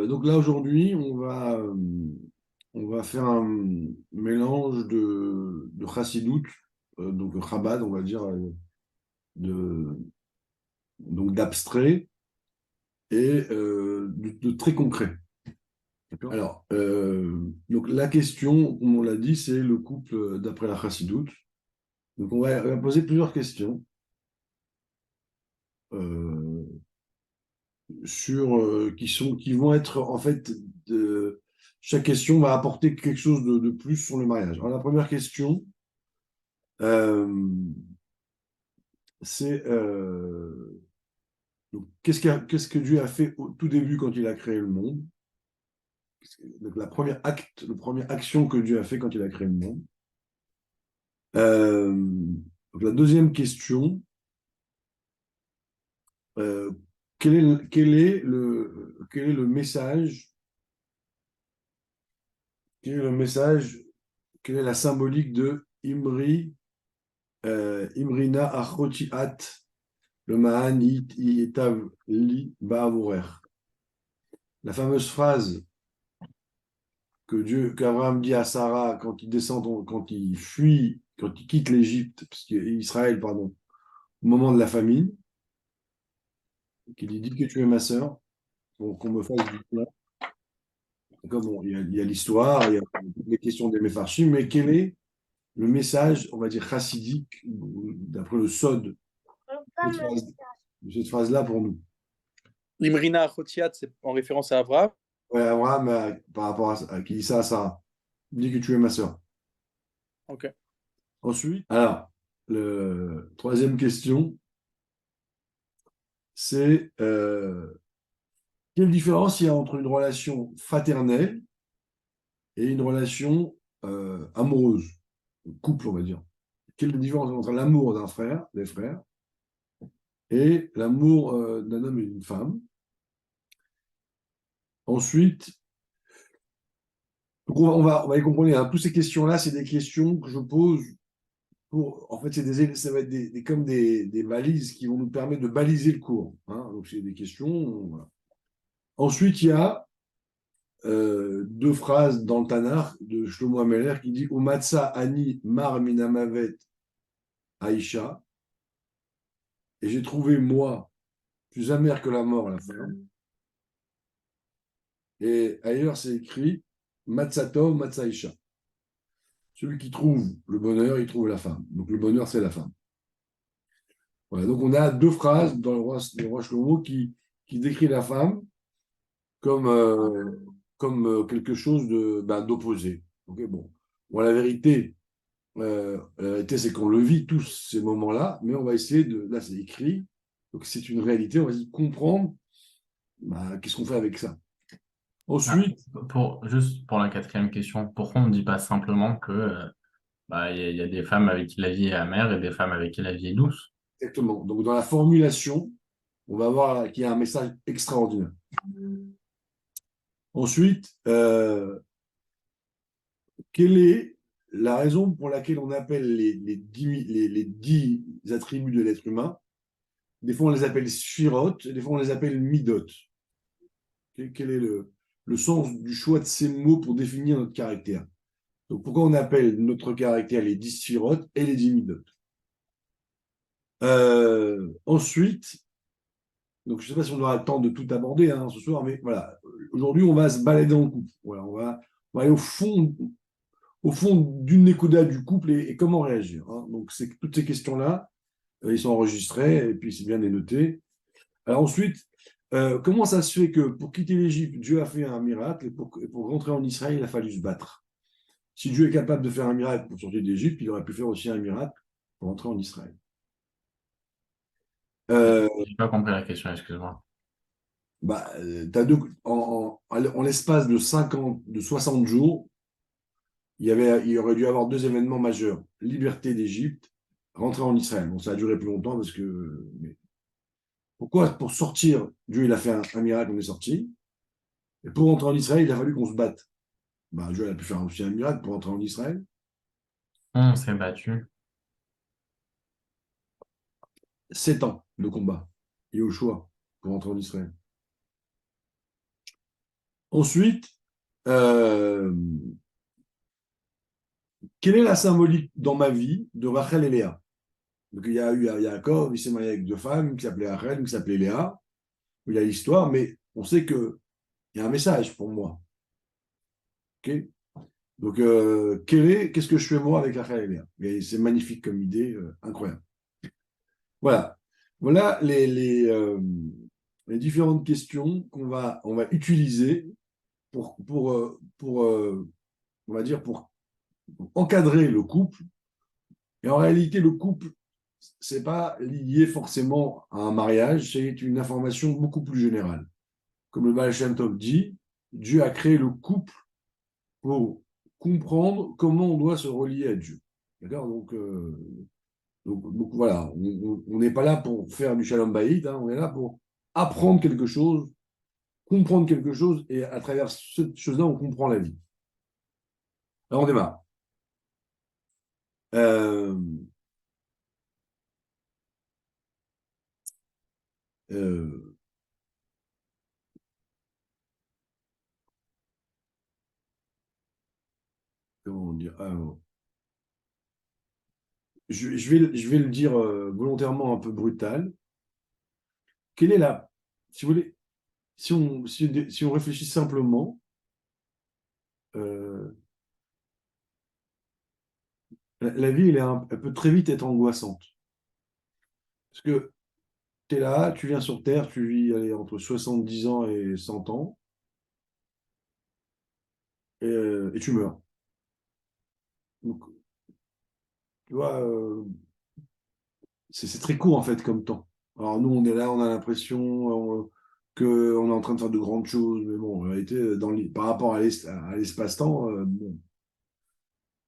Donc là, aujourd'hui, on va faire un mélange de chassidoute, donc Chabad, on va dire, de, donc d'abstrait et de très concret. D'accord. Alors, donc la question, comme on l'a dit, c'est le couple d'après la chassidoute. Donc on va poser plusieurs questions euh, qui vont être en fait chaque question va apporter quelque chose de plus sur le mariage. Alors la première question, euh, c'est donc, qu'est-ce que Dieu a fait au tout début quand il a créé le monde? Donc la première action que Dieu a fait quand il a créé le monde. Euh, donc la deuxième question, euh, quel est le message, quel est le message, quelle est la symbolique de Imrina Achotiat, le Ma'an Yitav Li Ba'avorer. La fameuse phrase qu'Abraham dit à Sarah quand il descend, quand il fuit, quand il quitte l'Égypte, Israël, pardon, au moment de la famine, qu'il lui dit que tu es ma sœur, pour qu'on me fasse du bien. D'accord, bon, il y a l'histoire, il y a les questions des Méfarchim, mais quel est le message, on va dire, chassidique, d'après le Sod, cette phrase- de cette phrase-là pour nous? L'Imrina Achotiat, c'est en référence à Abraham. Ouais, Abraham, par rapport à qui dit ça à Sarah, il dit que tu es ma sœur. Ok. Ensuite, alors, le troisième question, c'est quelle différence il y a entre une relation fraternelle et une relation amoureuse, couple, on va dire. Quelle est la différence entre l'amour d'un frère, des frères, et l'amour d'un homme et d'une femme? Ensuite, donc on va y comprendre, hein, toutes ces questions-là, c'est des questions que je pose en fait, ça va être comme des balises qui vont nous permettre de baliser le cours, hein. Donc, c'est des questions. Voilà. Ensuite, il y a deux phrases dans le Tanakh de Shlomo Ameler qui dit Umatsa ani mar minamavet Aïcha, et j'ai trouvé moi plus amer que la mort à la fin. Et ailleurs, c'est écrit Matsato Matsaïcha. Celui qui trouve le bonheur, il trouve la femme. Donc le bonheur, c'est la femme. Voilà. Donc on a deux phrases dans le roi Shlomo qui décrit la femme comme, quelque chose d'opposé. Ok, bon. Bon, la vérité, c'est qu'on le vit tous ces moments-là, mais on va essayer de. Là, c'est écrit, donc c'est une réalité. On va essayer de comprendre qu'est-ce qu'on fait avec ça. Ah, Ensuite, juste pour la quatrième question, pourquoi on ne dit pas simplement que il y a des femmes avec qui la vie est amère et des femmes avec qui la vie est douce? exactement. Donc, dans la formulation, on va voir qu'il y a un message extraordinaire. Ensuite, quelle est la raison pour laquelle on appelle les 10 attributs de l'être humain? Des fois, on les appelle sphirotes, et des fois, on les appelle midot. Quel est le sens du choix de ces mots pour définir notre caractère? Donc, pourquoi on appelle notre caractère les 10 sphirotes et les 10 midot? Ensuite, donc je ne sais pas si on aura le temps de tout aborder hein, ce soir, mais voilà. Aujourd'hui, on va se balader en couple. Voilà, on va aller au fond d'une écoda du couple et comment réagir, hein. Donc, toutes ces questions-là, ils sont enregistrés et puis c'est bien les noter. Alors ensuite, comment ça se fait que pour quitter l'Égypte, Dieu a fait un miracle et pour rentrer en Israël, il a fallu se battre? Si Dieu est capable de faire un miracle pour sortir d'Égypte, il aurait pu faire aussi un miracle pour rentrer en Israël. Euh, J'ai pas compris la question, excuse-moi. t'as deux, en l'espace de 50, de 60 jours, il y aurait dû avoir deux événements majeurs. Liberté d'Égypte, rentrer en Israël. Bon, ça a duré plus longtemps parce que. Pourquoi? Pour sortir, Dieu il a fait un miracle, on est sorti. Et pour rentrer en Israël, il a fallu qu'on se batte. Dieu il a pu faire aussi un miracle pour rentrer en Israël. On s'est battu. 7 ans de combat. Et au choix pour rentrer en Israël. Ensuite, euh, quelle est la symbolique dans ma vie de Rachel et Léa? Donc, il y a eu Yaakov, il s'est marié avec deux femmes, qui s'appelaient Rachel, une qui s'appelait Léa. Il y a l'histoire, mais on sait qu'il y a un message pour moi. Ok. Donc, qu'est-ce que je fais moi avec Rachel et Léa? Et c'est magnifique comme idée, incroyable. Voilà. Voilà les différentes questions on va utiliser on va dire, pour encadrer le couple. Et en réalité, le couple, c'est pas lié forcément à un mariage, c'est une information beaucoup plus générale. Comme le Baal Shem Tov dit, Dieu a créé le couple pour comprendre comment on doit se relier à Dieu. D'accord? Donc, voilà, on n'est pas là pour faire du shalom bayit, hein, on est là pour apprendre quelque chose, comprendre quelque chose, et à travers cette chose-là, on comprend la vie. Alors on démarre. Euh, euh, Comment dire? Je vais le dire volontairement un peu brutal. Quelle est la, si vous voulez, si on réfléchit simplement, euh, la vie, elle peut très vite être angoissante. Parce que tu es là, tu viens sur Terre, tu vis allez, entre 70 ans et 100 ans, et tu meurs. Donc, tu vois, c'est très court en fait comme temps. Alors nous, on est là, on a l'impression qu'on est en train de faire de grandes choses, mais bon, en réalité, par rapport à l'espace-temps, bon,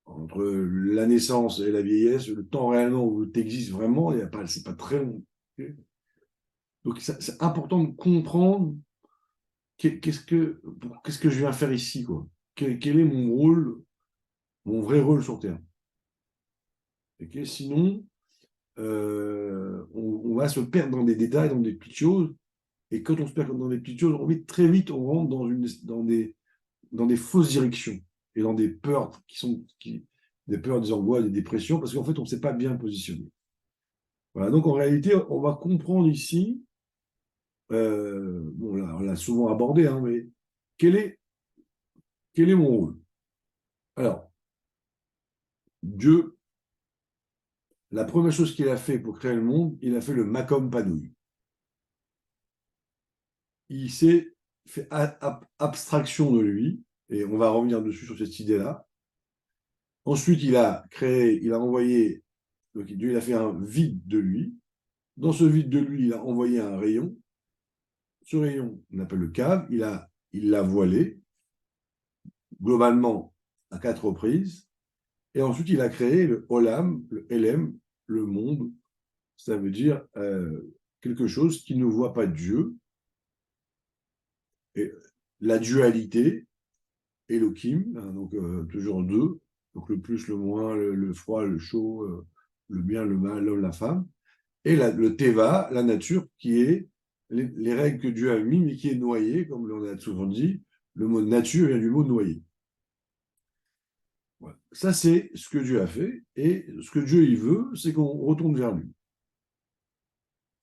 entre la naissance et la vieillesse, le temps réellement où tu existes vraiment, c'est pas très long. Donc c'est important de comprendre qu'est-ce que je viens faire ici, quoi. Quel est mon rôle, mon vrai rôle sur Terre. Ok. Sinon, on va se perdre dans des détails, dans des petites choses. Et quand on se perd dans des petites choses, très vite, on rentre dans des fausses directions et dans des peurs des peurs, des angoisses, des dépressions, parce qu'en fait, on ne s'est pas bien positionné. Voilà, donc en réalité, on va comprendre ici, bon, là, on l'a souvent abordé, hein, mais quel est, quel est mon rôle? Alors, Dieu, la première chose qu'il a fait pour créer le monde, il a fait le Makom Panouï. Il s'est fait abstraction de lui, et on va revenir dessus sur cette idée-là. Ensuite, il a envoyé, donc Dieu il a fait un vide de lui. Dans ce vide de lui, il a envoyé un rayon. Ce rayon, on appelle le cave, il l'a voilé, globalement à 4 reprises. Et ensuite, il a créé le Olam, le Elem, le monde. Ça veut dire quelque chose qui ne voit pas Dieu. Et la dualité, Elohim, hein, donc toujours deux, donc le plus, le moins, le froid, le chaud, le bien, le mal, l'homme, la femme. Et le Teva, la nature, qui est les règles que Dieu a mis, mais qui est noyée, comme l'on a souvent dit. Le mot nature vient du mot noyer. Voilà. Ça, c'est ce que Dieu a fait. Et ce que Dieu il veut, c'est qu'on retourne vers lui.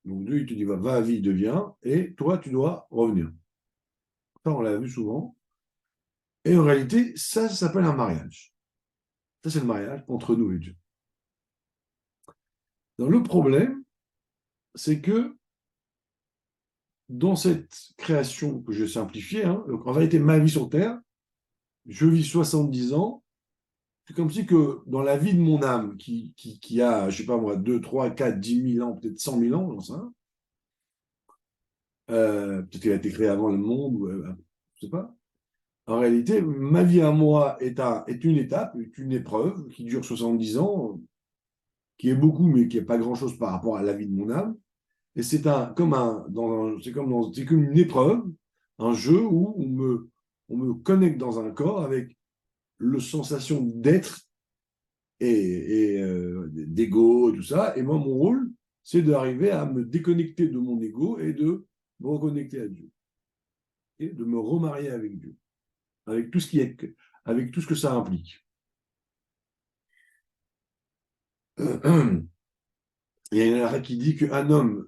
Donc Dieu, il te dit, va, vie, deviens, et toi, tu dois revenir. Ça, on l'a vu souvent. Et en réalité, ça s'appelle un mariage. Ça, c'est le mariage entre nous et Dieu. Donc, le problème, c'est que dans cette création que je simplifiais, hein, donc en vérité, ma vie sur Terre, je vis 70 ans. C'est comme si que dans la vie de mon âme, qui a, je sais pas moi, 2, 3, 4, 10 000 ans, peut-être 100 000 ans, j'en sais rien, peut-être qu'elle a été créée avant le monde, ou, je sais pas. En réalité, ma vie à moi est une étape, est une épreuve qui dure 70 ans, qui est beaucoup, mais qui n'est pas grand-chose par rapport à la vie de mon âme. Et c'est comme une épreuve, un jeu où on me connecte dans un corps avec la sensation d'être d'ego, tout ça. Et moi, mon rôle, c'est d'arriver à me déconnecter de mon ego et de me reconnecter à Dieu. et de me remarier avec Dieu, avec tout ce que ça implique. Il y a une halakha qui dit qu'un homme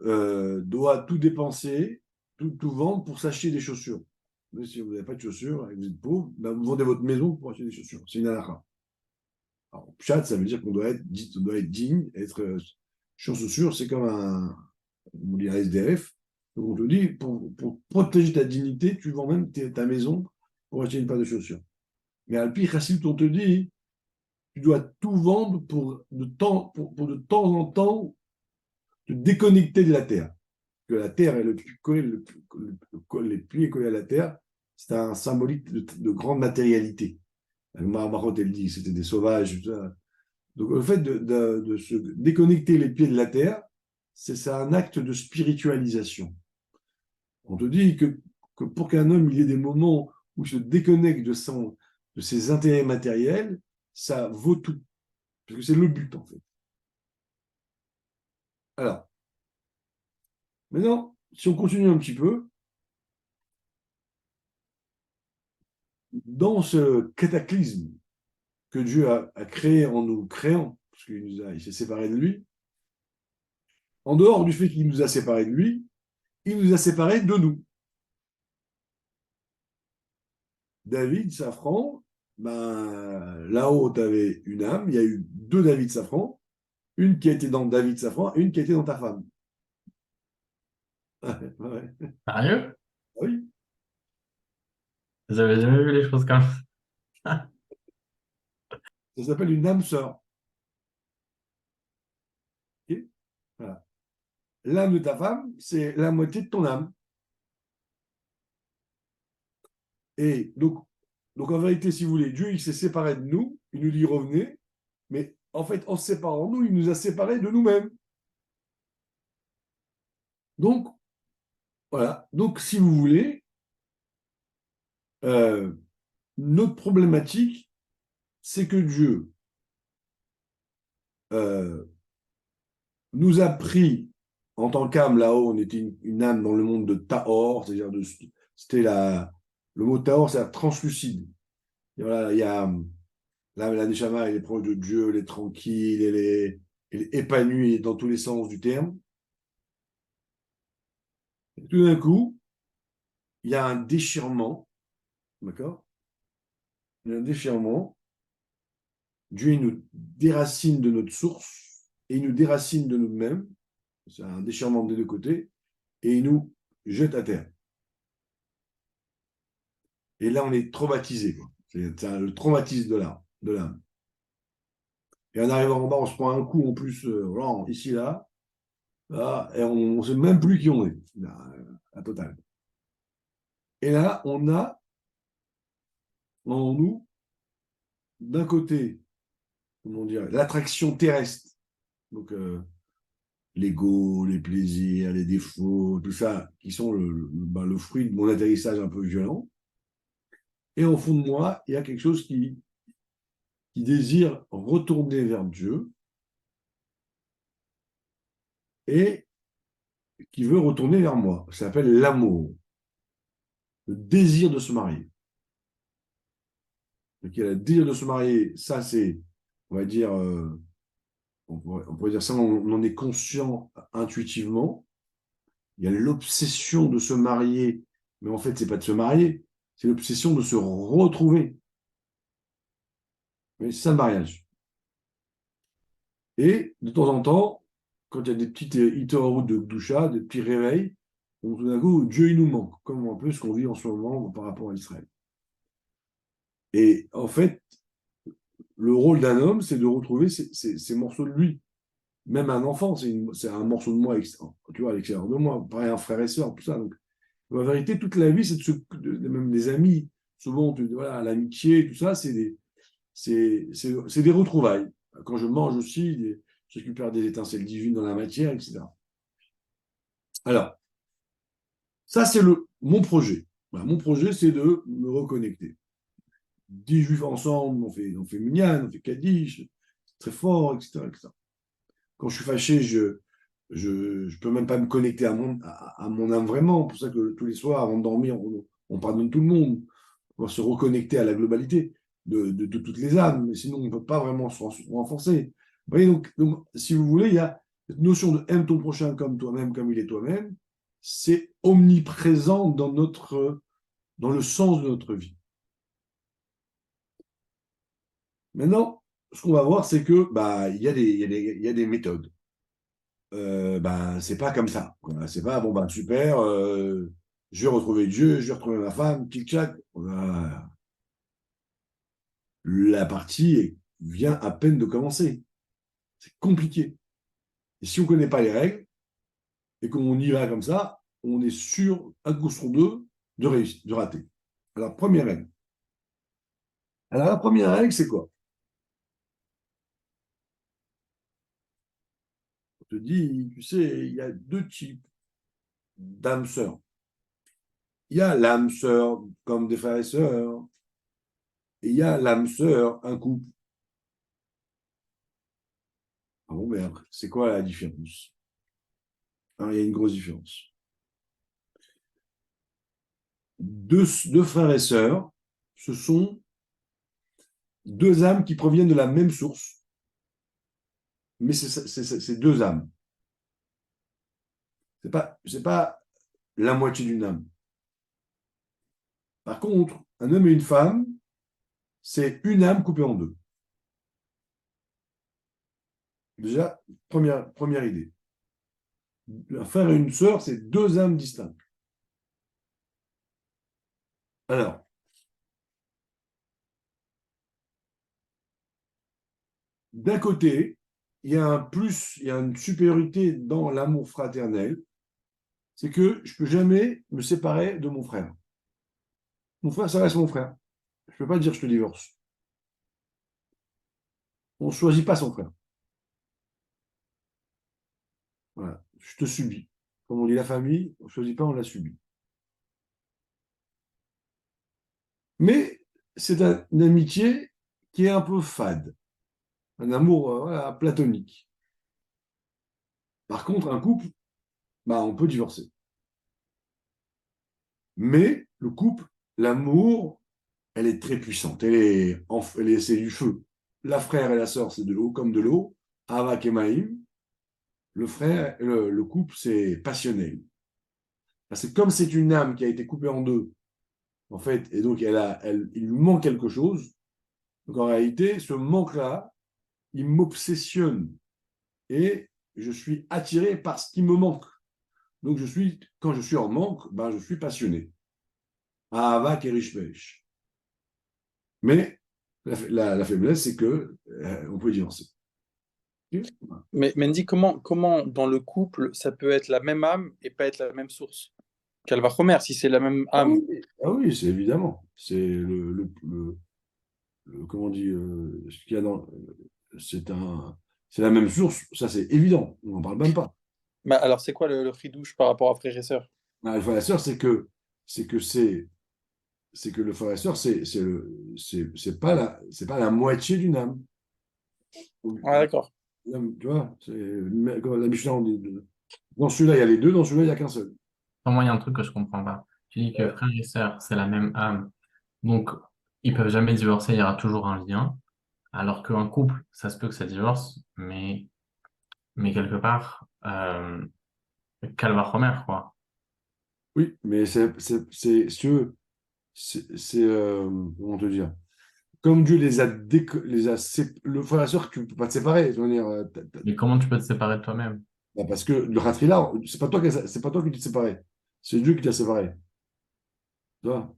doit tout dépenser, tout vendre pour s'acheter des chaussures. Mais si vous n'avez pas de chaussures et que vous êtes pauvre, ben vous vendez votre maison pour acheter des chaussures. C'est une halakha. Alors, pshat, ça veut dire qu'on doit être digne, être chaussures, c'est comme on dit un SDF. Donc on te dit, pour protéger ta dignité, tu vends même ta maison pour acheter une paire de chaussures. Mais à Alpi Chassid, on te dit, tu dois tout vendre pour de temps en temps te déconnecter de la terre. Que la terre est les pieds collés à la terre, c'est un symbolique de grande matérialité. Mahamahot, elle dit que c'était des sauvages. Tout ça. Donc le fait de se déconnecter les pieds de la terre, c'est un acte de spiritualisation. On te dit que pour qu'un homme il ait des moments où il se déconnecte de ses intérêts matériels, ça vaut tout. Parce que c'est le but, en fait. Alors, maintenant, si on continue un petit peu, dans ce cataclysme que Dieu a créé en nous créant, parce qu'il s'est séparé de lui, en dehors du fait qu'il nous a séparés de lui, il nous a séparés de nous. David, Safran, ben, là-haut, tu avais une âme, il y a eu deux David Safran, une qui a été dans David Safran et une qui a été dans ta femme. Ouais. Sérieux? Oui, J'avais jamais vu les choses comme ça. ça s'appelle une âme sœur. Ok. Voilà. L'âme de ta femme, c'est la moitié de ton âme. Et donc en vérité, si vous voulez, Dieu, il s'est séparé de nous, il nous dit revenez, mais en fait, en se séparant de nous, il nous a séparés de nous-mêmes. Donc, voilà. Donc, si vous voulez, euh, notre problématique, c'est que Dieu euh, nous a pris en tant qu'âme là-haut, on était une âme dans le monde de Tahor, c'est-à-dire c'était le mot Tahor, c'est translucide. Et voilà, il y a la Neshama, elle est proche de Dieu, elle est tranquille, elle est épanouie dans tous les sens du terme. Et tout d'un coup, il y a un déchirement, d'accord? Il y a un déchirement. Dieu il nous déracine de notre source et il nous déracine de nous-mêmes. C'est un déchirement des deux côtés et il nous jette à terre. Et là, on est traumatisé. C'est le traumatisme de l'âme. Et en arrivant en bas, on se prend un coup en plus, ici, là, et on ne sait même plus qui on est, à total. Et là, on a en nous, d'un côté, comment dire, l'attraction terrestre, donc l'ego, les plaisirs, les défauts, tout ça, qui sont le fruit de mon atterrissage un peu violent. Et au fond de moi, il y a quelque chose qui désire retourner vers Dieu et qui veut retourner vers moi. Ça s'appelle l'amour, le désir de se marier. Donc, il y a le désir de se marier, ça c'est, on va dire, on pourrait dire ça, on en est conscient intuitivement. Il y a l'obsession de se marier, mais en fait, c'est pas de se marier, c'est l'obsession de se retrouver. Mais c'est ça le mariage. Et de temps en temps, quand il y a des petites route de doucha, des petits réveils, donc tout d'un coup, Dieu il nous manque, comme un peu ce qu'on vit en ce moment par rapport à Israël. Et en fait, le rôle d'un homme, c'est de retrouver ces morceaux de lui. Même un enfant, c'est un morceau de moi, tu vois, à l'extérieur de moi, pareil un frère et soeur, tout ça. Donc, en vérité, toute la vie, même des amis, souvent, voilà, l'amitié, tout ça, c'est des retrouvailles. Quand je mange aussi, je récupère des étincelles divines dans la matière, etc. Alors, ça, c'est mon projet. Voilà, mon projet, c'est de me reconnecter. 10 juifs ensemble, on fait Minyan, on fait Kaddish, c'est très fort, etc., etc. Quand je suis fâché, je peux même pas me connecter à mon âme vraiment. C'est pour ça que tous les soirs, avant de dormir, on pardonne tout le monde, on va se reconnecter à la globalité de toutes les âmes, mais sinon on ne peut pas vraiment se renforcer. Vous voyez, donc, si vous voulez, il y a cette notion de aime ton prochain comme toi-même, comme il est toi-même, c'est omniprésent dans le sens de notre vie. Maintenant, ce qu'on va voir, c'est que il y a des méthodes. C'est pas comme ça. Voilà, c'est pas bon, super, je vais retrouver Dieu, je vais retrouver ma femme, tic-tac. Voilà. La partie vient à peine de commencer. C'est compliqué. Et si on ne connaît pas les règles et qu'on y va comme ça, on est sûr, un coup sur deux, de réussir, de rater. Alors, première règle. Alors, la première règle, c'est quoi? On te dit, tu sais, il y a deux types d'âmes sœurs. Il y a l'âme sœur comme des frères et sœurs, et il y a l'âme sœur, un couple. Ah bon, mais c'est quoi la différence? Alors, il y a une grosse différence. Deux frères et sœurs, ce sont deux âmes qui proviennent de la même source, mais c'est deux âmes. C'est pas la moitié d'une âme. Par contre, un homme et une femme, c'est une âme coupée en deux. Déjà, première idée. Un frère et une sœur, c'est deux âmes distinctes. Alors, d'un côté, il y a un plus, il y a une supériorité dans l'amour fraternel, c'est que je ne peux jamais me séparer de mon frère. Mon frère, ça reste mon frère. Je ne peux pas dire je te divorce. On ne choisit pas son frère. Voilà. Je te subis. Comme on dit la famille, on ne choisit pas, on la subit. Mais c'est une amitié qui est un peu fade. Un amour voilà, platonique. Par contre, un couple, on peut divorcer. Mais le couple, l'amour, elle est très puissante. C'est du feu. La frère et la sœur, c'est de l'eau, comme de l'eau. Avak et Maïm. Le couple, c'est passionnel. C'est comme c'est une âme qui a été coupée en deux, en fait, et donc il lui manque quelque chose. Donc en réalité, ce manque-là, il m'obsessionne et je suis attiré par ce qui me manque. Donc quand je suis en manque, je suis passionné. Avak et Rishpesh. Mais la faiblesse, c'est que on peut divorcer. Mais Mendy, comment dans le couple, ça peut être la même âme et pas être la même source? Calvachomer, si c'est la même Ah âme. oui, ah oui, c'est évidemment. C'est comment on dit, ce qu'il y a dans, c'est la même source, ça c'est évident, on n'en parle même pas. Mais alors, c'est quoi le chidouche par rapport à frère et sœur? Le frère et sœur, c'est que le frère et sœur, c'est pas la moitié d'une âme. Ah, d'accord. Tu vois, la Mishnah, dans celui-là, il y a les deux, dans celui-là, il n'y a qu'un seul. Pour moi, il y a un truc que je comprends pas. Tu dis que Ouais. frère et sœur, c'est la même âme. Donc, ils peuvent jamais divorcer, il y aura toujours un lien. Alors qu'un couple, ça se peut que ça divorce, mais quelque part, calvachomer, quoi. Oui, mais si tu veux, comment te dire, comme Dieu le frère et sœur, tu ne peux pas te séparer. Je veux dire, Mais comment tu peux te séparer de toi-même? parce que le Khatrila, c'est pas toi qui t'es séparé. C'est Dieu qui t'a séparé. Tu vois.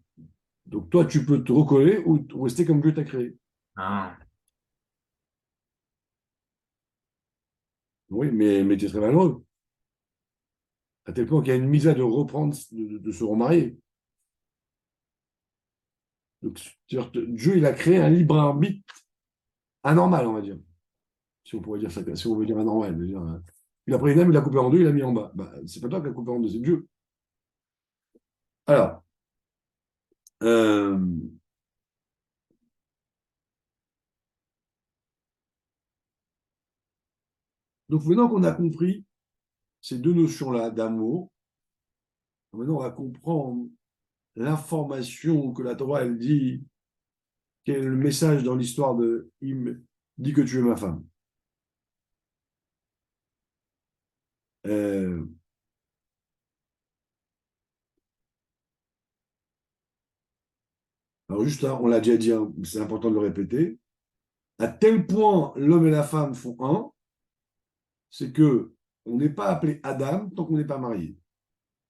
Donc toi, tu peux te recoller ou rester comme Dieu t'a créé. Ah, Oui, mais tu es très malheureux. À tel point qu'il y a une misère de reprendre, de se remarier. Donc, c'est-à-dire que Dieu, il a créé un libre arbitre anormal, on va dire. Si on pourrait dire ça, si on veut dire anormal. Il a pris une âme, il l'a coupé en deux, il l'a mis en bas. C'est pas toi qui l'as coupé en deux, c'est Dieu. Alors, euh, donc maintenant qu'on a compris ces deux notions-là d'amour, maintenant on va comprendre l'information que la Torah, elle dit, quel est le message dans l'histoire de « Il me dit que tu es ma femme ». Euh, alors juste, hein, on l'a déjà dit, hein, c'est important de le répéter, à tel point l'homme et la femme font un, c'est que on n'est pas appelé Adam tant qu'on n'est pas marié.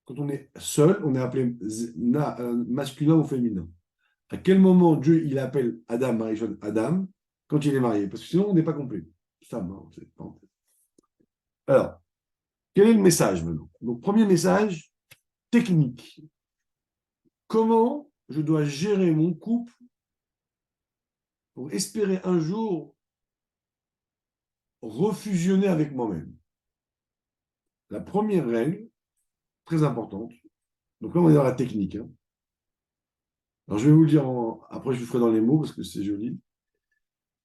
Quand on est seul, on est appelé masculin ou féminin. À quel moment Dieu il appelle Adam, Marichon, Adam, quand il est marié? Parce que sinon, on n'est pas complet. Ça, non, c'est pas... Alors, quel est le message maintenant? Donc, premier message, technique. Comment je dois gérer mon couple pour espérer un jour refusionner avec moi-même? La première règle, très importante, donc là, on est dans la technique. Hein. Alors, je vais vous le dire, après, je vous ferai dans les mots parce que c'est joli.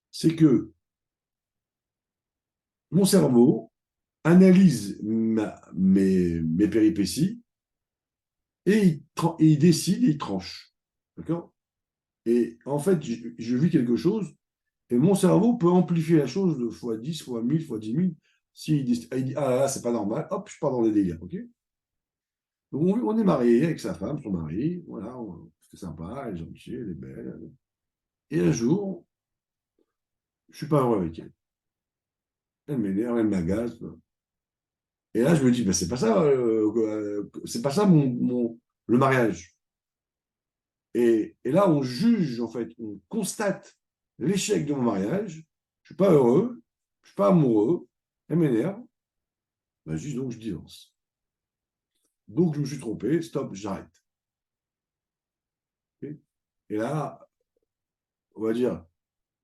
C'est que mon cerveau analyse mes péripéties et il décide et il tranche. D'accord? Et en fait, je vis quelque chose et mon cerveau peut amplifier la chose de fois 10, fois 1000, fois 10 000. S'il dit, ah là, c'est pas normal, hop, je pars dans des délires. Ok? Donc, on est marié avec sa femme, son mari, voilà, c'est sympa, elle est gentille, elle est belle. Et un jour, je suis pas heureux avec elle. Elle m'énerve, elle m'agace. Et là, je me dis, ben, c'est pas ça le mariage. Et là, on juge, en fait, on constate l'échec de mon mariage. Je ne suis pas heureux, je ne suis pas amoureux, elle m'énerve. Ben, je dis donc, je divorce. Donc, je me suis trompé, stop, j'arrête. Okay. Et là, on va dire,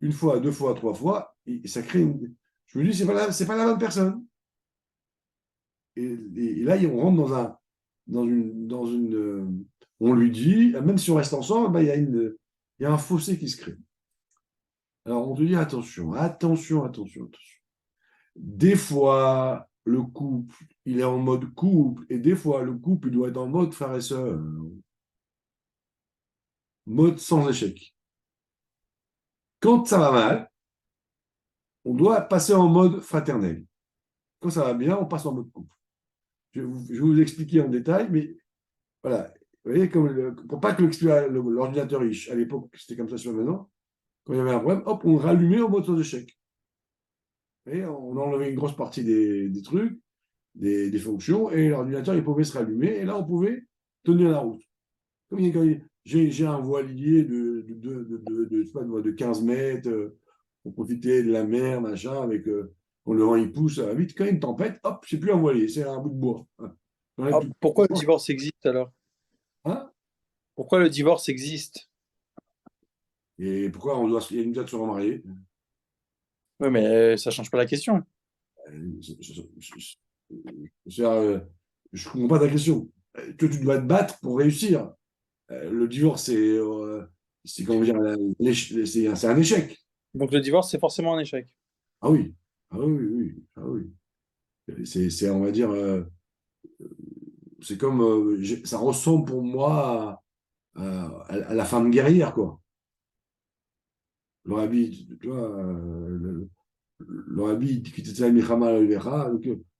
une fois, deux fois, trois fois, et ça crée une... Je me dis, c'est pas la bonne personne. Et là, on rentre dans une on lui dit, même si on reste ensemble, ben, il y a un fossé qui se crée. Alors, on te dit attention, attention, attention, attention. Des fois, le couple, il est en mode couple, et des fois, le couple, il doit être en mode frère et sœur, mode sans échec. Quand ça va mal, on doit passer en mode fraternel. Quand ça va bien, on passe en mode couple. Je vais vous expliquer en détail, mais voilà. Vous voyez, pour pas que l'ordinateur, à l'époque, c'était comme ça sur maintenant, quand il y avait un problème, hop, on rallumait en mode sans échec. Et on enlevait une grosse partie des trucs, des fonctions, et l'ordinateur, il pouvait se rallumer, et là, on pouvait tenir la route. J'ai un voilier de 15 mètres, pour profiter de la mer, machin, quand le vent il pousse, ça va vite. Quand il y a une tempête, hop, c'est plus un voilier, c'est un bout de bois. Ah, pourquoi le divorce existe alors? Hein? Pourquoi le divorce existe? Et pourquoi il y a une date de se remarier? Oui, mais ça ne change pas la question. Je ne comprends pas ta question. Que tu dois te battre pour réussir. Le divorce, c'est comment dire, c'est un échec. Donc le divorce, c'est forcément un échec. Ah oui, ah oui, oui, oui. Ah oui. On va dire, c'est comme, ça ressemble pour moi à la femme guerrière, quoi. Le rabbi, tu vois, le rabbi dit que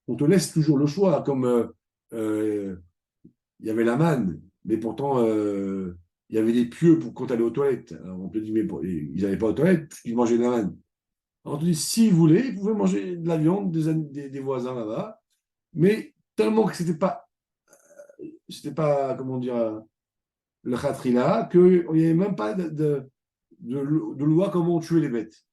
on te laisse toujours le choix, comme il y avait la manne, mais pourtant, il y avait des pieux pour quand tu allais aux toilettes. Alors on te dit, mais ils n'allaient pas aux toilettes, ils mangeaient de la manne. Alors on te dit, s'ils voulaient, ils pouvaient manger de la viande des voisins là-bas, mais tellement que c'était pas, comment dire, le khatrila, qu'il n'y avait même pas de loi comment tuer les bêtes.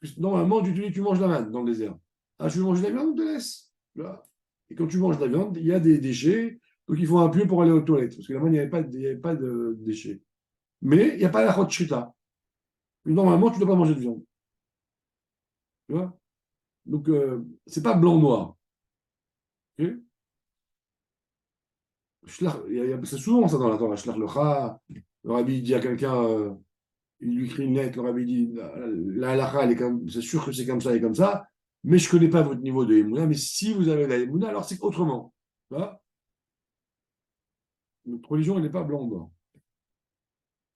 Parce que normalement, tu manges de la manne dans le désert. Ah, tu veux manger de la viande, on te laisse. Là. Et quand tu manges de la viande, il y a des déchets, donc il faut un pieu pour aller aux toilettes, parce que là-bas, il n'y avait pas de déchets. Mais il n'y a pas la hot shrita. Normalement, tu ne dois pas manger de viande. Tu vois? Donc, c'est pas blanc-noir. Okay. C'est souvent ça dans la Torah. Shlach lecha, le rabbi dit à quelqu'un, il lui écrit une lettre, le rabbi dit, la halakha, c'est sûr que c'est comme ça et comme ça, mais je ne connais pas votre niveau de Emouna, mais si vous avez la Emouna, alors c'est autrement. Tu vois? notre religion, elle n'est pas blanc-blanc.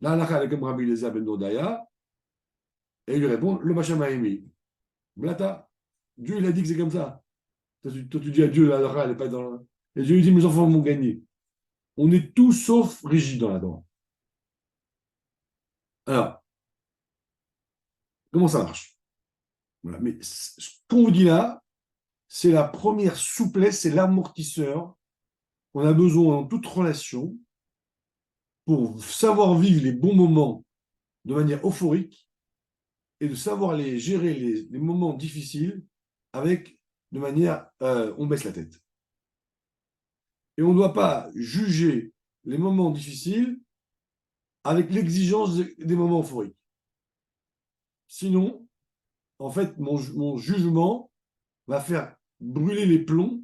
La halakha, elle est comme Rabbi Eliezer ben Dodaya, et il lui répond, le machin aimé. Blata. Dieu, il a dit que c'est comme ça. Toi, tu dis à Dieu, la halakha, elle n'est pas dans. Et Dieu lui dit, mes enfants vont gagner. On est tous sauf rigides dans la Torah. Alors, comment ça marche? Voilà. Mais ce qu'on vous dit là, c'est la première souplesse, c'est l'amortisseur qu'on a besoin dans toute relation pour savoir vivre les bons moments de manière euphorique et de savoir les gérer les moments difficiles avec de manière on baisse la tête. Et on ne doit pas juger les moments difficiles avec l'exigence des moments euphoriques. Sinon, en fait, mon jugement va faire brûler les plombs,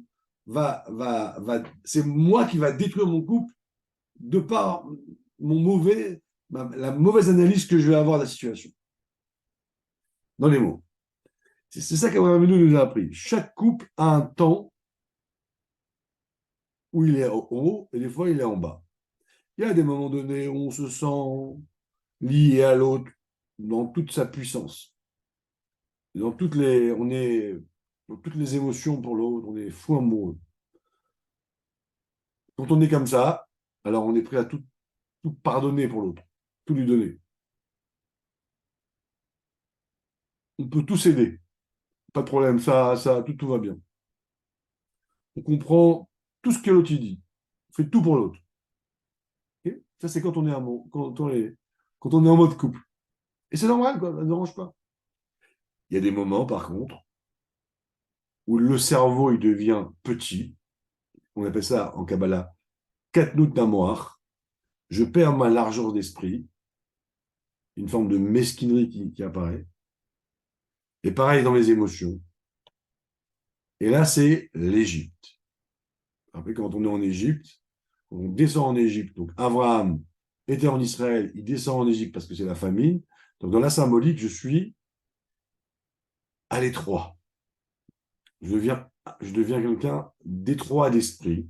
c'est moi qui va détruire mon couple de par la mauvaise analyse que je vais avoir de la situation. Dans les mots. C'est ça qu'Abraham nous a appris. Chaque couple a un temps où il est en haut et des fois il est en bas. Il y a des moments donnés où on se sent lié à l'autre dans toute sa puissance. On est dans toutes les émotions pour l'autre, on est fou amoureux. Quand on est comme ça, alors on est prêt à tout pardonner pour l'autre, tout lui donner. On peut tout céder. Pas de problème, tout va bien. On comprend tout ce que l'autre dit. On fait tout pour l'autre. Okay, ça, c'est quand on est quand on est en mode couple. Et c'est normal, quoi, ça ne dérange pas. Il y a des moments, par contre, où le cerveau, il devient petit. On appelle ça, en Kabbalah, katnout namoar. Je perds ma largeur d'esprit. Une forme de mesquinerie qui apparaît. Et pareil dans les émotions. Et là, c'est l'Égypte. Après, quand on est en Égypte, on descend en Égypte. Donc, Abraham était en Israël, il descend en Égypte parce que c'est la famine. Donc, dans la symbolique, je suis à l'étroit. Je deviens quelqu'un d'étroit d'esprit.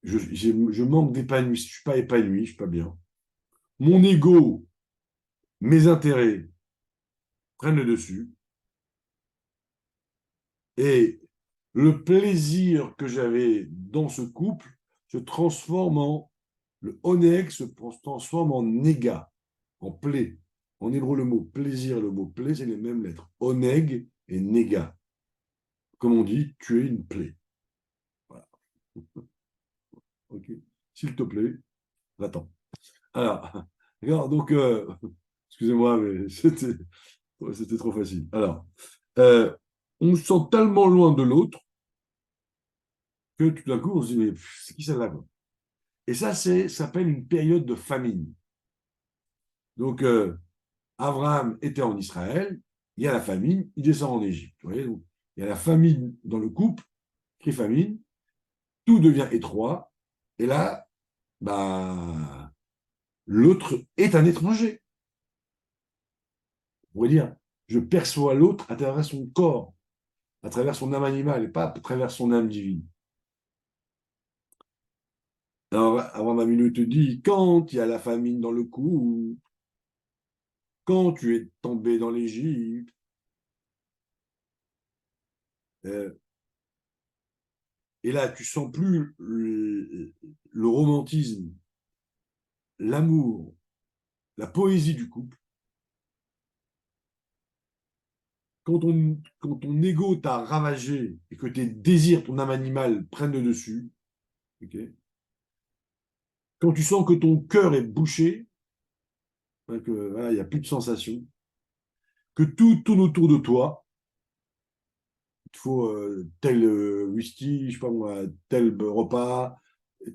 Je manque d'épanouissement. Je ne suis pas épanoui, je ne suis pas bien. Mon ego, mes intérêts prennent le dessus. Et le plaisir que j'avais dans ce couple se transforme le oneg se transforme en néga, en plaie. En hébreu, le mot plaisir et le mot plaie, c'est les mêmes lettres. Oneg et néga. Comme on dit, tu es une plaie. Voilà. Ok. S'il te plaît, va-t'en. Alors, regarde, donc, excusez-moi, mais c'était trop facile. Alors, on se sent tellement loin de l'autre que tout d'un coup, on se dit, mais c'est qui celle-là, quoi? Et ça s'appelle une période de famine. Donc, Abraham était en Israël, il y a la famine, il descend en Égypte. Vous voyez, donc, il y a la famine dans le couple, qui est famine, tout devient étroit, et là, bah, l'autre est un étranger. On pourrait dire, je perçois l'autre à travers son corps, à travers son âme animale, et pas à travers son âme divine. Alors, Abraham Avinu te dit, quand il y a la famine dans le couple, quand tu es tombé dans l'Égypte, euh, et là, tu sens plus le romantisme, l'amour, la poésie du couple. Quand ton ego t'a ravagé et que tes désirs, ton âme animale prennent le dessus, okay, quand tu sens que ton cœur est bouché, que voilà, il n'y a plus de sensation, que tout tourne autour de toi, il te faut tel whisky, je sais pas moi, tel repas,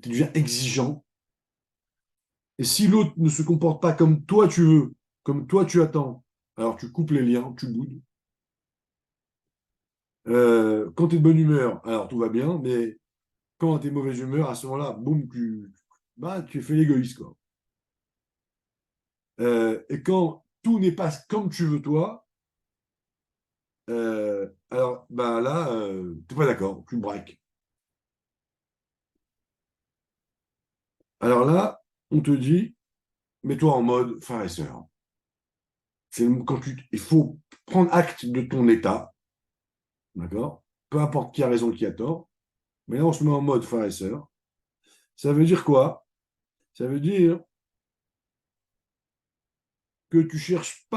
tu deviens exigeant. Et si l'autre ne se comporte pas comme toi tu veux, comme toi tu attends, alors tu coupes les liens, tu boudes. Quand tu es de bonne humeur, alors tout va bien, mais quand tu es de mauvaise humeur, à ce moment-là, boum, tu fais l'égoïste, quoi. Et quand tout n'est pas comme tu veux toi, alors bah là, tu n'es pas d'accord, tu braques. Alors là, on te dit, mets-toi en mode frère et sœur. Il faut prendre acte de ton état, d'accord? Peu importe qui a raison, qui a tort. Mais là, on se met en mode frère et sœur. Ça veut dire quoi? Ça veut dire que tu cherches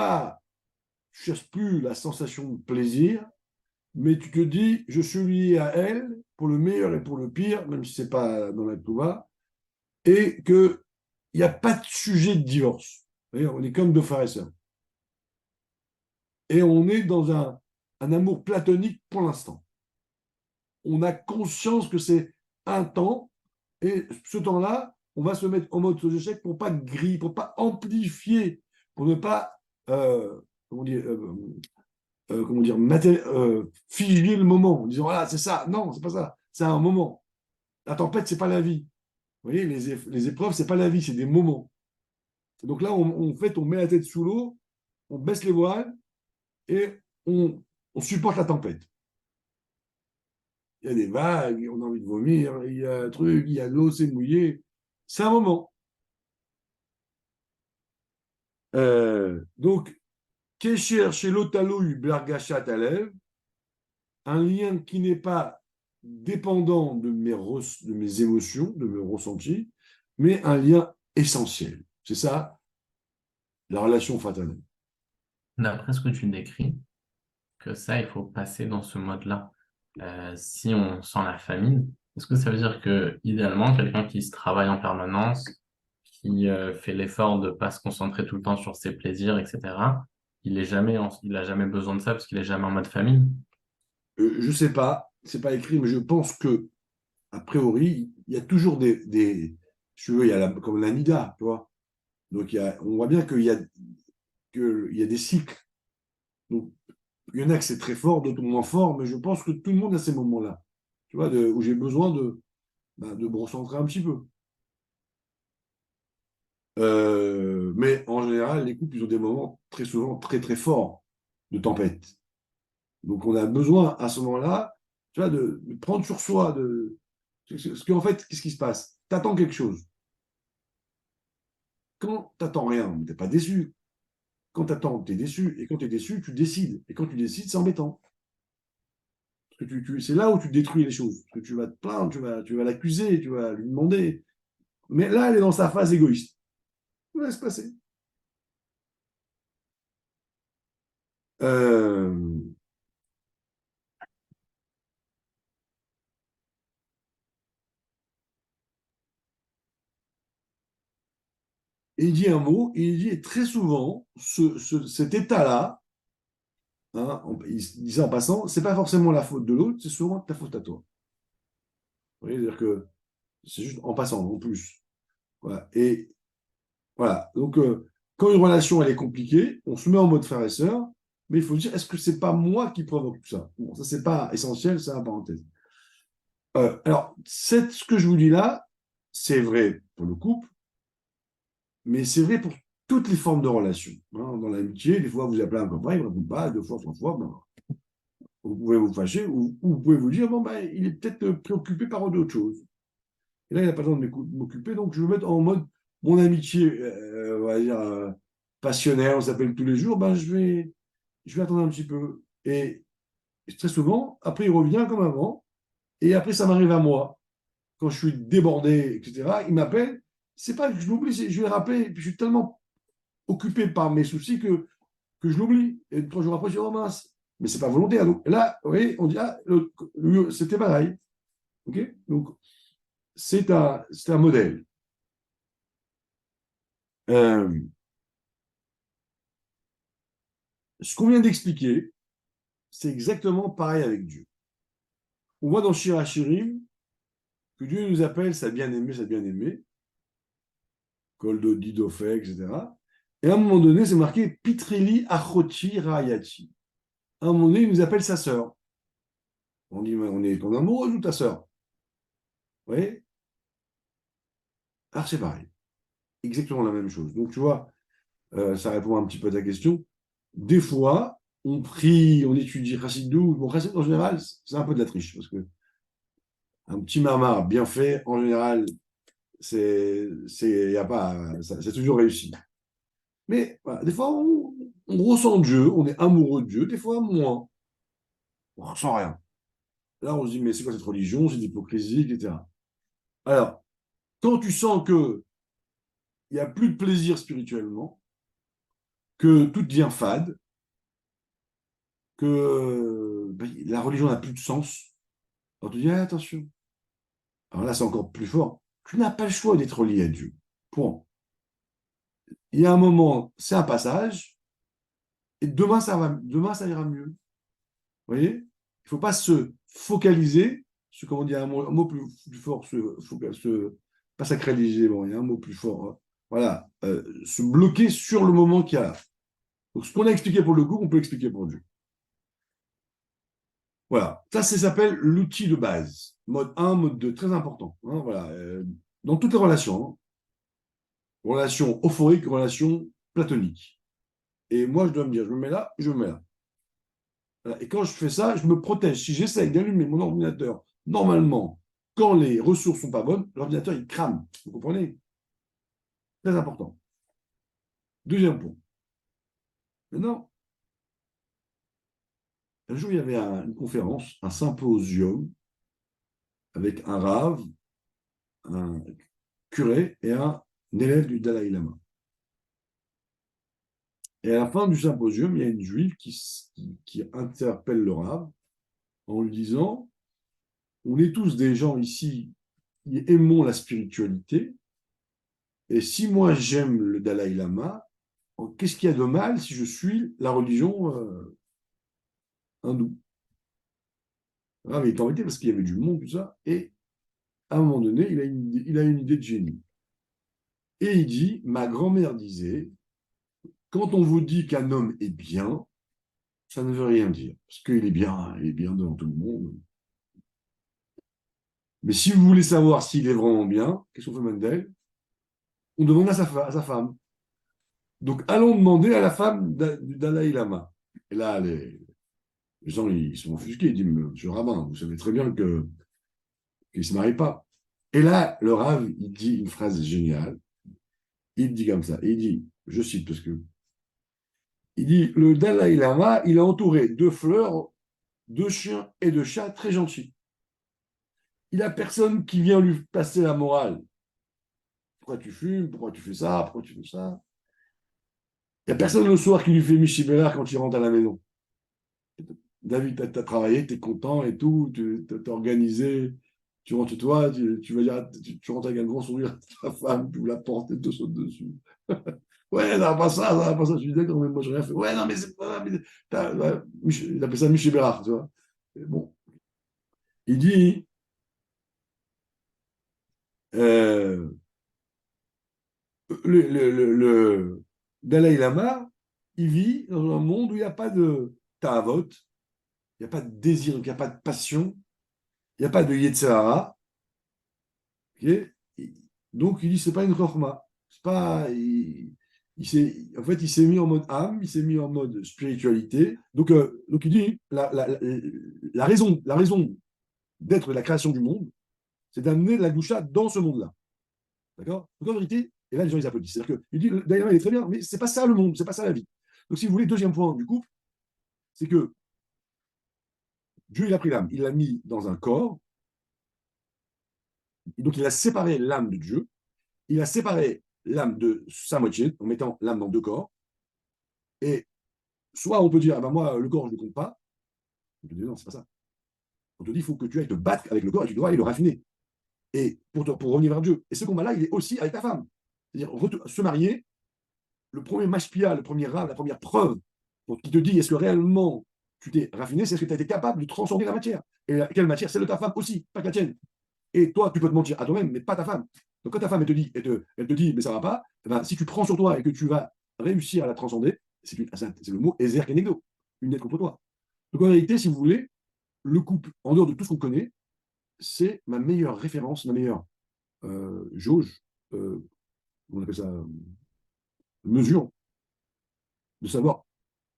plus la sensation de plaisir, mais tu te dis, je suis lié à elle pour le meilleur et pour le pire, même si c'est pas dans la Touba, et qu'il n'y a pas de sujet de divorce. Vous voyez, on est comme deux frères et sœurs. Et on est dans un amour platonique pour l'instant. On a conscience que c'est un temps, et ce temps-là, on va se mettre en mode échec pour pas griller, pour pas amplifier, pour ne pas comment dire, figer le moment en disant voilà, c'est ça. Non, c'est pas ça. C'est un moment. La tempête, c'est pas la vie. Vous voyez, les épreuves, c'est pas la vie, c'est des moments. Donc là, on met la tête sous l'eau, on baisse les voiles et on supporte la tempête. Il y a des vagues, on a envie de vomir, il y a un truc, il y a de l'eau, c'est mouillé. C'est un moment. Donc, Kesher chez l'Otalouille, Bergachat à lèvres, un lien qui n'est pas dépendant de mes émotions, de mes ressentis, mais un lien essentiel. C'est ça, la relation fraternelle. D'après ce que tu décris, que ça, il faut passer dans ce mode-là. Si on sent la famine, est-ce que ça veut dire que, idéalement, quelqu'un qui se travaille en permanence, qui fait l'effort de ne pas se concentrer tout le temps sur ses plaisirs, etc., il a jamais besoin de ça parce qu'il est jamais en mode famine? Je ne sais pas, c'est pas écrit, mais je pense que, a priori, il y a toujours tu veux, il y a comme la Nida, tu vois. Donc, on voit bien qu'il y a des cycles. Donc, il y en a que c'est très fort, d'autres moins fort, mais je pense que tout le monde a ces moments-là, tu vois, où j'ai besoin de me recentrer un petit peu. Mais en général, les couples, ils ont des moments très souvent très très forts de tempête. Donc on a besoin à ce moment-là, tu vois, de prendre sur soi. Parce qu'en fait, qu'est-ce qui se passe? Tu attends quelque chose. Quand tu n'attends rien, tu n'es pas déçu. Quand tu attends, tu es déçu. Et quand tu es déçu, tu décides. Et quand tu décides, c'est embêtant. Parce que c'est là où tu détruis les choses. Parce que tu vas te plaindre, tu vas l'accuser, tu vas lui demander. Mais là, elle est dans sa phase égoïste. Laisse passer. Euh, Et il dit un mot, et il dit très souvent, cet état-là, hein, il dit ça en passant, c'est pas forcément la faute de l'autre, c'est souvent ta faute à toi. Vous voyez, c'est-à-dire que c'est juste en passant, en plus. Voilà. Et voilà. Donc, quand une relation elle est compliquée, on se met en mode frère et sœur, mais il faut dire, est-ce que c'est pas moi qui provoque tout ça? Bon, ça, c'est pas essentiel, c'est un parenthèse. Alors, ce que je vous dis là, c'est vrai pour le couple, mais c'est vrai pour toutes les formes de relations. Hein. Dans l'amitié, des fois, vous appelez un copain, il ne répond pas, deux fois, trois fois, ben, vous pouvez vous fâcher, ou vous pouvez vous dire, bon, ben, il est peut-être préoccupé par d'autres choses. Et là, il n'a pas besoin de m'occuper, donc je vais me mettre en mode, mon amitié, on va dire, passionnelle, on s'appelle tous les jours, ben, je vais attendre un petit peu. Et très souvent, après, il revient comme avant, et après, ça m'arrive à moi. Quand je suis débordé, etc., il m'appelle, c'est pas que je l'oublie, je vais le rappeler, et puis je suis tellement occupé par mes soucis que je l'oublie. Et 3 jours après, je dis, oh mince, mais c'est pas volontaire. Donc là, vous voyez, on dit, ah, c'était pareil. OK? Donc, c'est un modèle. Euh, ce qu'on vient d'expliquer, c'est exactement pareil avec Dieu. On voit dans Shirachirim que Dieu nous appelle sa bien-aimée, Koldo Didofé, etc. Et à un moment donné, c'est marqué Pitrili Achoti Rayati. À un moment donné, il nous appelle sa sœur. On dit, on est ton amoureuse ou ta sœur? Vous voyez? Alors c'est pareil. Exactement la même chose. Donc tu vois, ça répond un petit peu à ta question. Des fois, on prie, on étudie Chassidou. Bon, Chassidou, en général, c'est un peu de la triche, parce que un petit marmar bien fait, en général, y a pas, c'est toujours réussi. Mais voilà, des fois, on ressent Dieu, on est amoureux de Dieu, des fois moins. On ressent rien. Là, on se dit, mais c'est quoi cette religion, cette hypocrisie, etc. Alors, quand tu sens que il n'y a plus de plaisir spirituellement, que tout devient fade, que la religion n'a plus de sens, alors tu dis, ah, attention. Alors là, c'est encore plus fort. Tu n'as pas le choix d'être relié à Dieu. Point. Il y a un moment, c'est un passage, et demain, ça ira mieux. Vous voyez? Il ne faut pas se focaliser sur, comment dire, un mot plus fort, pas sacraliser, bon, il y a un mot plus fort. Hein. Voilà, se bloquer sur le moment qu'il y a là. Donc, ce qu'on a expliqué pour le couple, on peut l'expliquer pour Dieu. Voilà, ça s'appelle l'outil de base. Mode 1, mode 2, très important. Hein, voilà. Dans toutes les relations, hein. Relation euphorique, relation platonique. Et moi, je dois me dire, je me mets là, je me mets là. Voilà. Et quand je fais ça, je me protège. Si j'essaye d'allumer mon ordinateur, normalement, quand les ressources sont pas bonnes, l'ordinateur, il crame. Vous comprenez? Très important. Deuxième point. Maintenant, un jour, il y avait une conférence, un symposium, avec un rave, un curé et un élève du Dalai Lama. Et à la fin du symposium, il y a une juive qui interpelle le rave en lui disant, on est tous des gens ici qui aimons la spiritualité, et si moi j'aime le Dalai Lama, qu'est-ce qu'il y a de mal si je suis la religion hindoue? Le rave est embêté parce qu'il y avait du monde, tout ça, et à un moment donné, il a une idée de génie. Et il dit, ma grand-mère disait, quand on vous dit qu'un homme est bien, ça ne veut rien dire. Parce qu'il est bien devant tout le monde. Mais si vous voulez savoir s'il est vraiment bien, qu'est-ce qu'on fait, Mendel? On demande à sa femme. Donc, allons demander à la femme du Dalai Lama. Et là, les gens, ils sont offusqués. Ils disent, monsieur le rabbin, vous savez très bien qu'il ne se marie pas. Et là, le Rav, il dit une phrase géniale. Il dit comme ça. Il dit, je cite, parce que il dit, le Dalai Lama, il est entouré de fleurs, de chiens et de chats très gentils. Il n'a personne qui vient lui passer la morale. Pourquoi tu fumes? Pourquoi tu fais ça? Pourquoi tu fais ça? Il n'y a personne le soir qui lui fait Michi Bellard quand il rentre à la maison. David, tu as travaillé, tu es content et tout, tu t'es organisé, tu rentres chez toi, tu vas dire, tu rentres avec un grand sourire à ta femme, tu ouvres la porte et te sautes dessus. Ouais, ça va pas ça, ça va pas ça. Je suis d'accord, mais moi, je n'ai rien fait. Ouais, non, mais c'est pas. Mais il appelle ça Michi Bellard, tu vois. Et bon. Il dit, euh, le Dalai Lama, il vit dans un monde où il n'y a pas de ta'avot, il n'y a pas de désir, il n'y a pas de passion, il n'y a pas de Yetzirah. Okay. Donc, il dit, c'est pas une chorma. C'est pas, en fait, il s'est mis en mode âme, il s'est mis en mode spiritualité. Donc il dit, la raison d'être de la création du monde, c'est d'amener la doucha dans ce monde-là. D'accord? Donc en vérité, et là les gens ils applaudissent. C'est-à-dire qu'il dit, d'ailleurs, il est très bien, mais c'est pas ça le monde, c'est pas ça la vie. Donc si vous voulez, deuxième point du couple, c'est que Dieu il a pris l'âme, il l'a mis dans un corps, donc il a séparé l'âme de Dieu, il a séparé l'âme de sa moitié en mettant l'âme dans deux corps, et soit on peut dire, ah ben moi le corps je ne le compte pas, on te dit non, c'est pas ça. On te dit, il faut que tu ailles te battre avec le corps et tu dois aller le raffiner. Et pour revenir vers Dieu. Et ce combat-là, il est aussi avec ta femme. C'est-à-dire, se marier, le premier mashpia, le premier rave, la première preuve qui te dit est-ce que réellement tu t'es raffiné, c'est est-ce que tu as été capable de transcender la matière. Et quelle matière? Celle de ta femme aussi, pas que la tienne. Et toi, tu peux te mentir à toi-même, mais pas ta femme. Donc quand ta femme, elle te dit mais ça va pas, eh ben, si tu prends sur toi et que tu vas réussir à la transcender, c'est le mot Ezer Kenegdo, une lettre contre toi. Donc en réalité, si vous voulez, le couple, en dehors de tout ce qu'on connaît, c'est ma meilleure référence, ma meilleure jauge, on appelle ça mesure, de savoir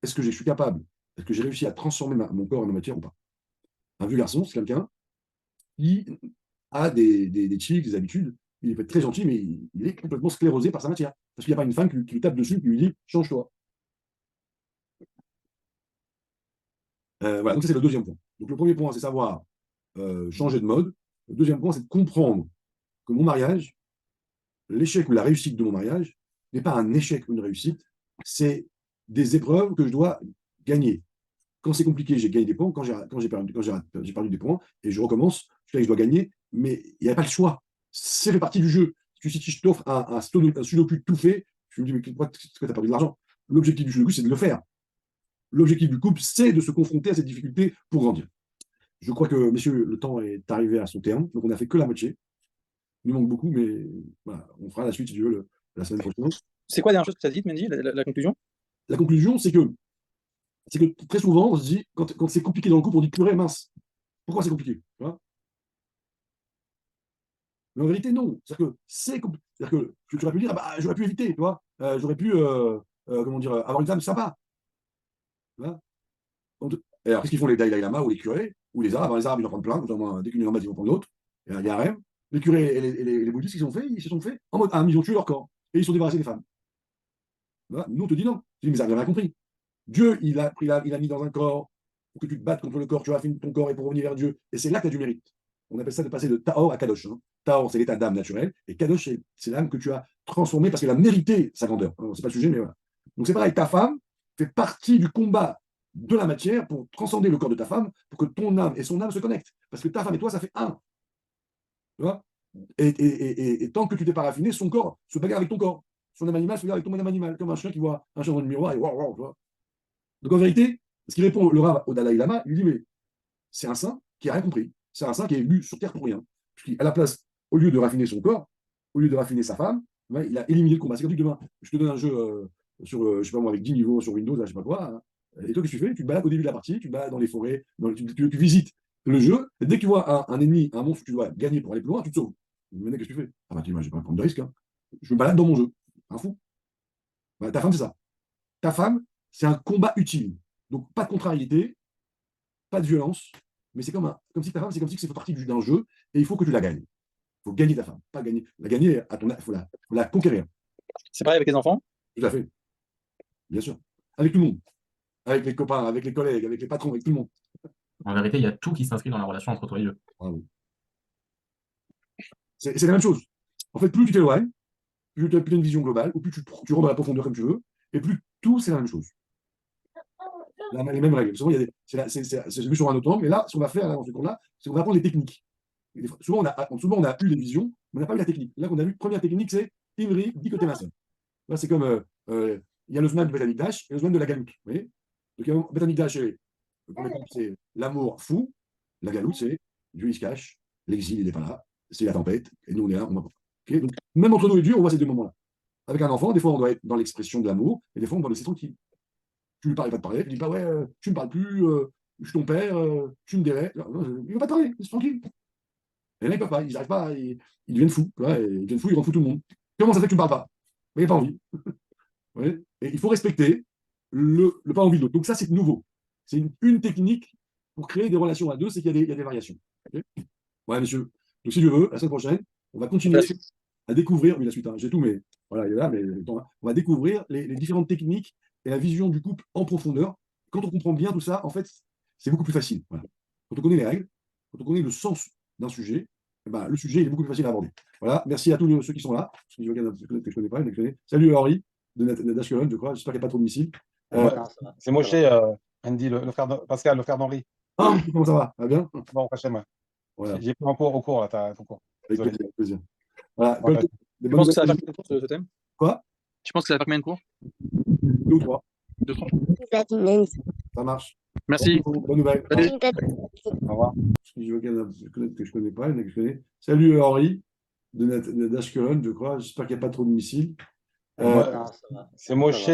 est-ce que je suis capable, est-ce que j'ai réussi à transformer mon corps en matière ou pas. Un vieux garçon, c'est quelqu'un qui a des tics, des habitudes. il peut être très gentil, mais il est complètement sclérosé par sa matière. Parce qu'il n'y a pas une femme qui lui tape dessus, qui lui dit change-toi. Voilà, donc ça, c'est le deuxième point. Donc le premier point, c'est savoir changer de mode. Le deuxième point, c'est de comprendre que mon mariage, l'échec ou la réussite de mon mariage, n'est pas un échec ou une réussite, c'est des épreuves que je dois gagner. Quand c'est compliqué, j'ai gagné des points. Quand j'ai perdu des points, et je recommence, je sais que je dois gagner, mais il n'y a pas le choix. C'est fait partie du jeu. Si je t'offre un sudoku tout fait, je me dis, mais pourquoi tu as perdu de l'argent? L'objectif du sudoku, c'est de le faire. L'objectif du couple, c'est de se confronter à cette difficulté pour grandir. Je crois que, messieurs, le temps est arrivé à son terme, donc on n'a fait que la moitié. Il nous manque beaucoup, mais voilà, on fera la suite, si tu veux, la semaine prochaine. C'est quoi la dernière chose que tu as dit, Mendy, la conclusion? La conclusion, c'est que très souvent, on se dit, quand c'est compliqué dans le couple, on dit purée, mince. Pourquoi c'est compliqué? Mais en vérité, non. C'est-à-dire que c'est compliqué. C'est-à-dire que tu aurais pu dire, ah bah, j'aurais pu éviter, tu vois. J'aurais pu comment dire, avoir une femme sympa. Et alors, qu'est-ce qu'ils font les Dalai Lama ou les curés ou les Arabes? Les Arabes, ils en prennent plein, notamment dès qu'une est en bas, ils vont prendre l'autre. Il y a un harem. Les curés et les bouddhistes, ils se sont fait en mode, ah, ils ont tué leur corps. Et ils sont débarrassés des femmes. Nous, on te dit non. Tu dis, mais ça, vous avez rien compris. Dieu, il a mis dans un corps pour que tu te battes contre le corps, tu raffines ton corps et pour revenir vers Dieu. Et c'est là que tu as du mérite. On appelle ça de passer de Taor à Kadosh. Taor, c'est l'état d'âme naturel. Et Kadosh, c'est l'âme que tu as transformée parce qu'elle a mérité sa grandeur. C'est pas le sujet, mais voilà. Donc c'est pareil, ta femme fait partie du combat de la matière pour transcender le corps de ta femme, pour que ton âme et son âme se connectent. Parce que ta femme et toi, ça fait un. Tu vois, et tant que tu t'es pas raffiné, son corps se bagarre avec ton corps. Son âme animale se bagarre avec ton âme animale, comme un chien qui voit un chien dans le miroir et waouh, waouh, tu vois. Donc en vérité, ce qu'il répond le Rav au Dalai Lama, il lui dit, mais c'est un saint qui n'a rien compris. C'est un saint qui est venu sur Terre pour rien. Puisqu'à la place, au lieu de raffiner son corps, au lieu de raffiner sa femme, il a éliminé le combat. C'est comme si demain, je te donne un jeu sur, je sais pas moi, avec 10 niveaux sur Windows, là, je sais pas quoi. Hein. Et toi, qu'est-ce que tu fais? Tu te balades au début de la partie, tu te balades dans les forêts, tu visites le jeu. Et dès que tu vois un ennemi, un monstre que tu dois gagner pour aller plus loin, tu te sauves. Mais qu'est-ce que tu fais? Ah bah, tu dis, je vais pas prendre de risque. Hein. Je me balade dans mon jeu. Un fou. Bah, ta femme, c'est ça. Ta femme, c'est un combat utile. Donc, pas de contrariété, pas de violence, mais c'est comme si ta femme, c'est comme si c'est fait partie d'un jeu et il faut que tu la gagnes. Il faut gagner ta femme, pas gagner. La gagner, il faut la conquérir. C'est pareil avec les enfants? Tout à fait. Bien sûr. Avec tout le monde. Avec les copains, avec les collègues, avec les patrons, avec tout le monde. En vérité, il y a tout qui s'inscrit dans la relation entre toi et eux. Bravo. C'est la même chose. En fait, plus tu t'éloignes, plus tu as une vision globale, ou plus tu rentres dans la profondeur comme tu veux, et plus tout, c'est la même chose. Les mêmes règles. Souvent, c'est vu sur un autre angle, mais là, ce qu'on va faire là, dans ce cours-là, c'est qu'on va apprendre les techniques. Souvent, on a eu des visions, mais on n'a pas eu la technique. Là, qu'on a vu, première technique, c'est Imri, dit côté maçon. Là, c'est comme il y a le Zman de Betamikdash et le Zman de la Galoute. Vous voyez? Donc, Betamikdash, c'est l'amour fou. La Galoute, c'est Dieu, il se cache, l'exil, il n'est pas là, c'est la tempête, et nous, on est là, on va pas. Okay, donc, même entre nous et Dieu, on voit ces deux moments-là. Avec un enfant, des fois, on doit être dans l'expression de l'amour, et des fois, on doit laisser tranquille. Tu lui parles, il va te parler, tu dis pas, ouais, tu me parles plus, je suis ton père, tu me dérais. Il va pas te parler, c'est tranquille. Et là, ils peuvent pas, ils n'arrivent pas, ils deviennent fous. Ils deviennent fous, ils rendent fou tout le monde. Comment ça fait que tu ne me parles pas? Mais il n'a pas envie. Ouais. Et il faut respecter le pas envie de l'autre. Donc ça, c'est nouveau. C'est une technique pour créer des relations à deux, c'est qu'il y a des variations. Okay, ouais, messieurs. Donc si Dieu veut, la semaine prochaine, on va continuer à découvrir, oui, la suite, hein, j'ai tout, mais voilà, il est là, mais on va découvrir les différentes techniques et la vision du couple en profondeur. Quand on comprend bien tout ça, en fait, c'est beaucoup plus facile. Voilà. Quand on connaît les règles, quand on connaît le sens d'un sujet, eh ben, le sujet il est beaucoup plus facile à aborder. Voilà, merci à tous ceux qui sont là. Parce que je regarde que je connais pas, salut Henri de d'Ashkelon, je crois. J'espère qu'il n'y a pas trop de missiles. C'est Moshe, Andy, le frère de Pascal, le frère d'Henri. Ah, comment ça va? Va bien? Bon, Hachem. Voilà. J'ai pris au cours, là, t'as ton cours. Avec plaisir. Voilà. Voilà. Tu penses que ça va faire combien de cours ce thème? Quoi? Tu penses que ça va faire combien de cours? 2 ou 3. 2, 3. Ça marche. Merci. Bonne nouvelle. Salut. Au revoir. Que je connais pas, que je connais. Salut Henri d'Ashkelon, je crois. J'espère qu'il n'y a pas trop de missiles. C'est Moshe,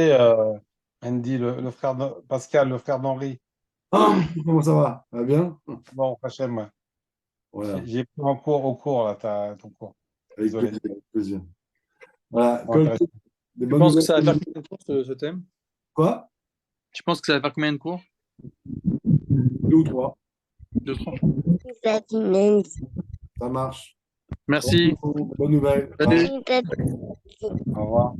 Andy, le frère de Pascal, le frère d'Henri. Ah, comment ça va? Va bien? Bon, Hachem. Voilà. J'ai pris au cours, là, t'as ton cours. Désolé. Avec plaisir. Voilà. Ouais, tu penses que ça va faire combien de cours ce thème? Quoi? Tu penses que ça va faire combien de cours? 2 ou 3. 2, 3. Ça marche. Merci. Bonne nouvelle. Salut. Au revoir.